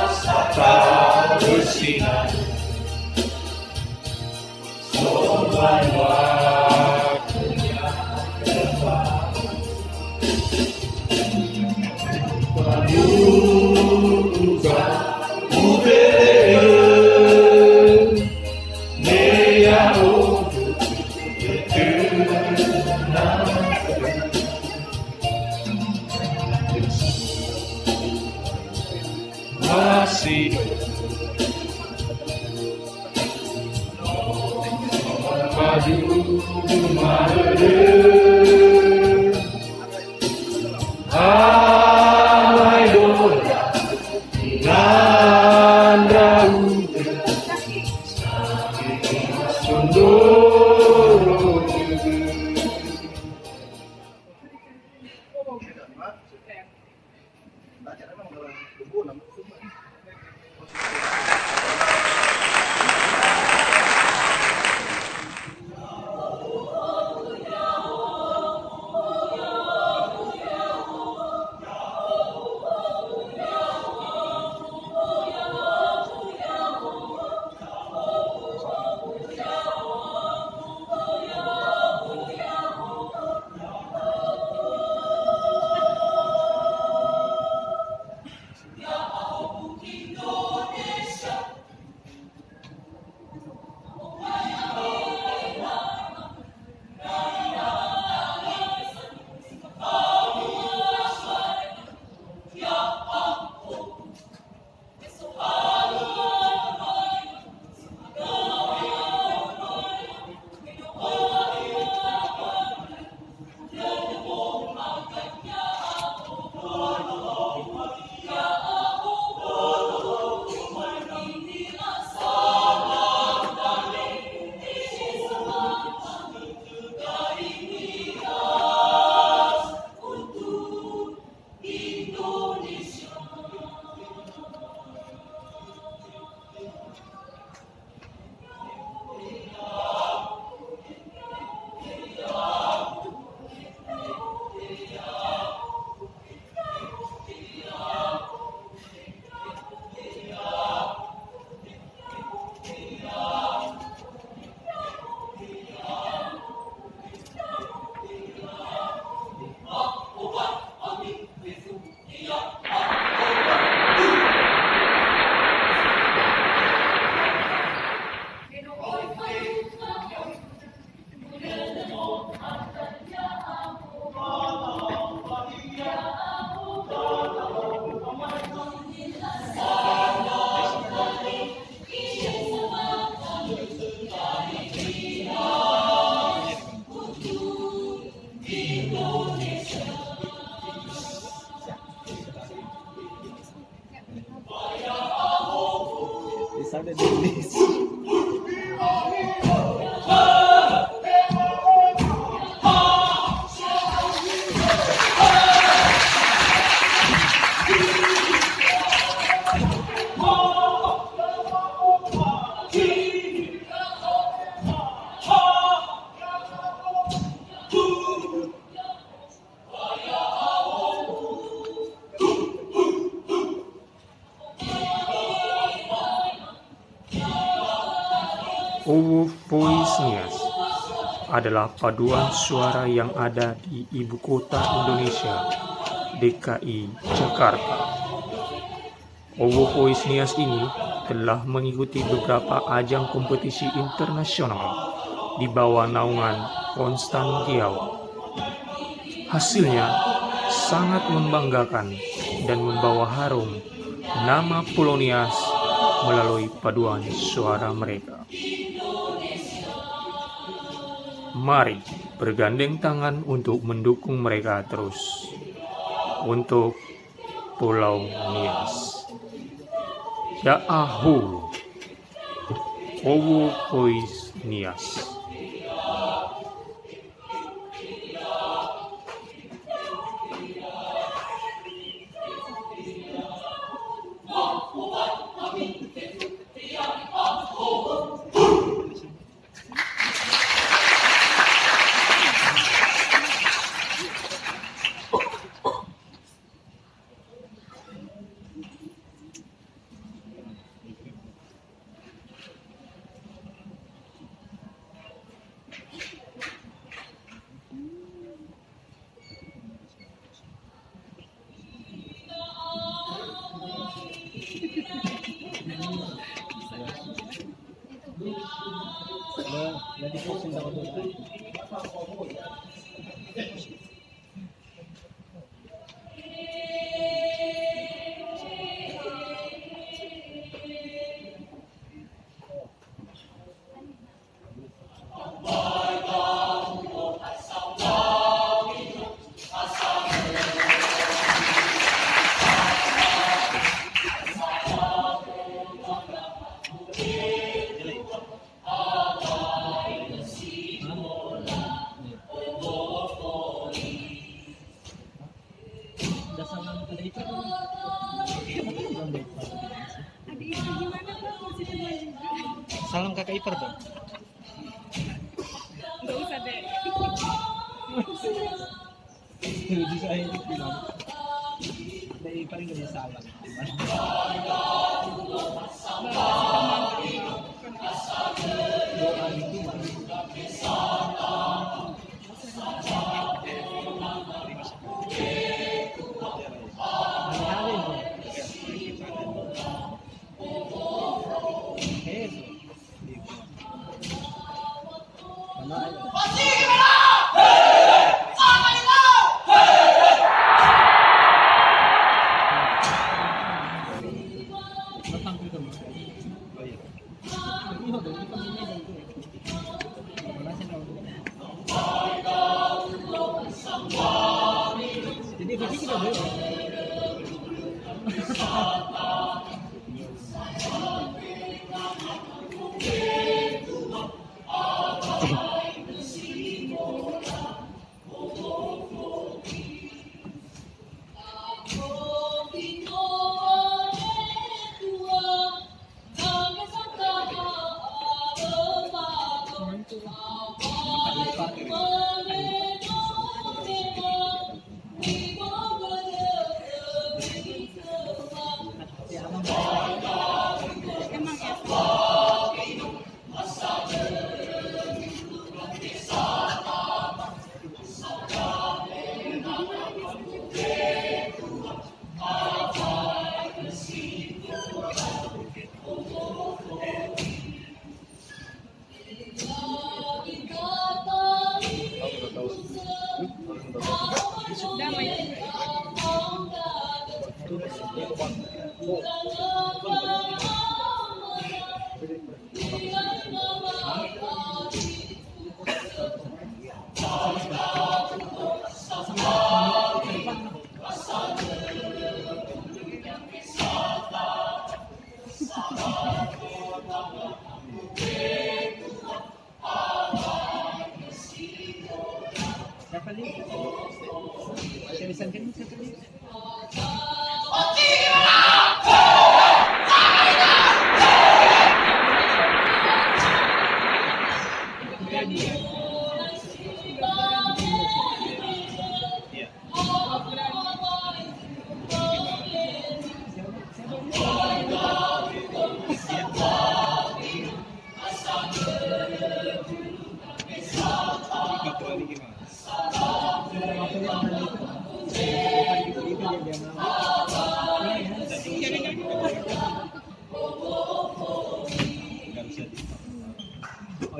Sapa bersinar sobat waktunya depan Paduka Ubele Meya untuk berkenaan masih padu mare alai dola nanda ude sondoro Sabe disso. Owo Voicenius adalah paduan suara yang ada di ibu kota Indonesia, DKI Jakarta. Owo Voicenius ini telah mengikuti beberapa ajang kompetisi internasional di bawah naungan Konstan Giawa. Hasilnya sangat membanggakan dan membawa harum nama Polonias melalui paduan suara mereka. Mari bergandeng tangan untuk mendukung mereka terus. Untuk Pulau Nias. Ya ahu, Owo Voicenius. Na-deposit ako doon. Dasal lang ada itu. Salam kakak ipar dong. Nggak usah deh. Setuju saya itu bilang. Dari paling gak bisa salam. Doa itu jadi begini kita boleh. Emang ya. Damai. Dapat ni. Seriusan kan satu ni.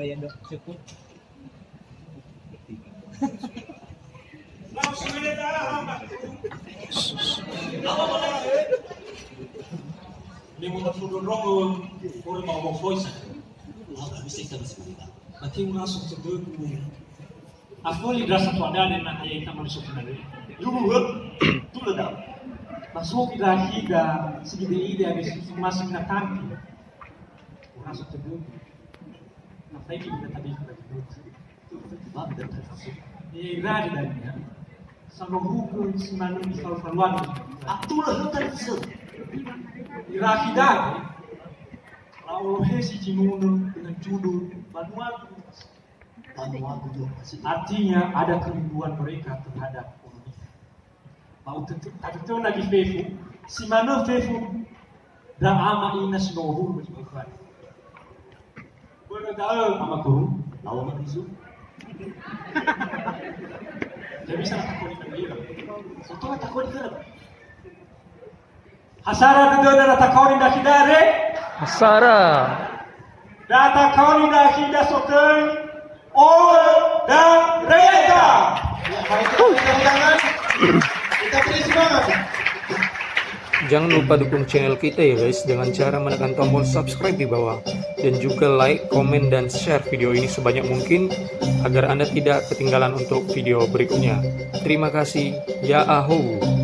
Oh ya dok, cukup. Ni muna tulong rongo, puro mga voice. Bisa kita bismillah. Mati masuk sa dugo. Ako lidrasa to ada na kaya kita masuk na rin. Yuhu, tulad daw. Masuk ida higa, sige ida masuk na tanki. Masuk sa dugo. Nafaiki na tabi ko dito. Bakit daw tayo? Iradi dan ya. Sama hukum simanun di kalfaluan. Atulah hutan itu. Irakidade, Laolohesi Jinuno dengan judul Vanuatu. Artinya ada kerinduan mereka terhadap Indonesia. Mau tentu lagi fefu, si mana fefu dan ama ina sinohu berjuang. Boleh tahu ama kuru, lawan itu. Jadi bisa takut dia. Soalnya takut dia. Hasara dito na natakawin na kidare. Hasara. Data Kaulida Hida Soten All dan Reka. Ya, mari kita berikan tangan. Kita beri semangat. Jangan lupa dukung channel kita ya guys dengan cara menekan tombol subscribe di bawah dan juga like, komen, dan share video ini sebanyak mungkin agar Anda tidak ketinggalan untuk video berikutnya. Terima kasih. Yahoo!